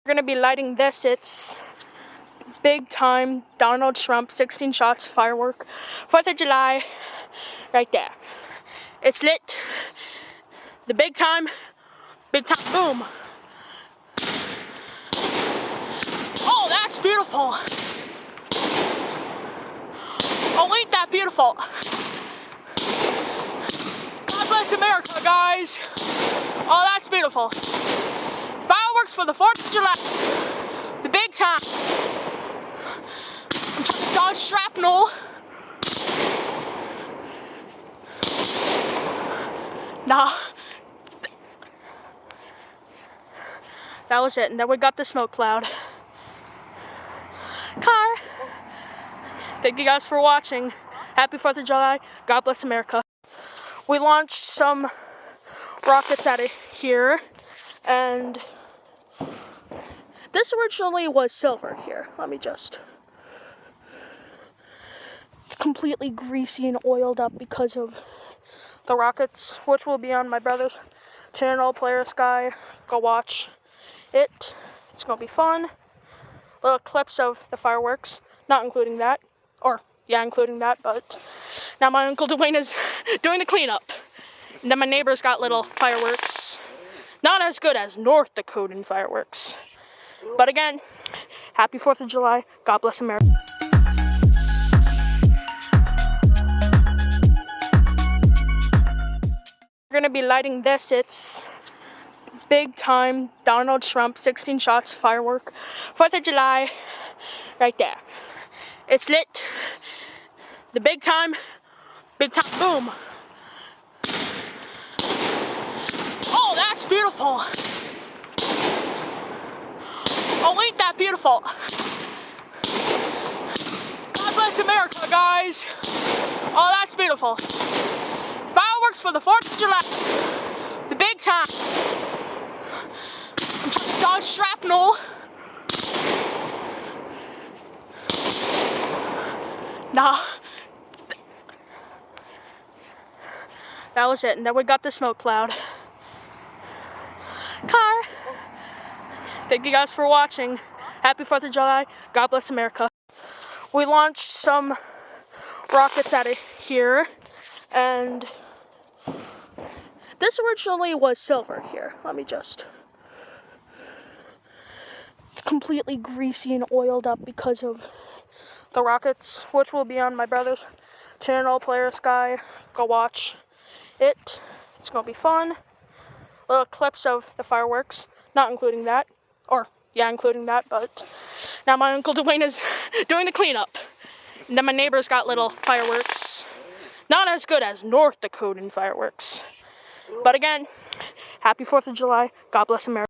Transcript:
We're gonna be lighting this. It's big time Donald Trump 16 shots firework, 4th of July, right there. It's lit. The big time boom. Oh, that's beautiful. Oh, ain't that beautiful? God bless America, guys. Oh, that's beautiful. Fireworks for the 4th of July. The big time. I'm trying to dodge shrapnel. Nah. That was it. And then we got the smoke cloud. Car. Thank you guys for watching. Happy 4th of July. God bless America. We launched some rockets out of here, and this originally was silver here. Let me just. It's completely greasy and oiled up because of the rockets, which will be on my brother's channel, Player Sky. Go watch it. It's gonna be fun. Little clips of the fireworks, not including that, or yeah, including that, but now my Uncle Dwayne is doing the cleanup. And then my neighbor's got little fireworks. Not as good as North Dakotan fireworks. But again, happy 4th of July. God bless America. We're gonna be lighting this. It's big time Donald Trump 16 shots firework, 4th of July, right there. It's lit. The big time boom. Oh, that's beautiful. Oh, ain't that beautiful? God bless America, guys. Oh, that's beautiful. Fireworks for the 4th of July. The big time. I'm trying to dodge shrapnel. Nah. That was it. And then we got the smoke cloud. Car. Thank you guys for watching. Happy 4th of July. God bless America. We launched some rockets out of here, and this originally was silver here. Let me just. It's completely greasy and oiled up because of the rockets, which will be on my brother's channel, Player Sky. Go watch it. It's gonna be fun. Little clips of the fireworks, not including that, or yeah, including that, but now my Uncle Dwayne is doing the cleanup. And then my neighbor's got little fireworks. Not as good as North Dakotan fireworks. But again, happy 4th of July. God bless America.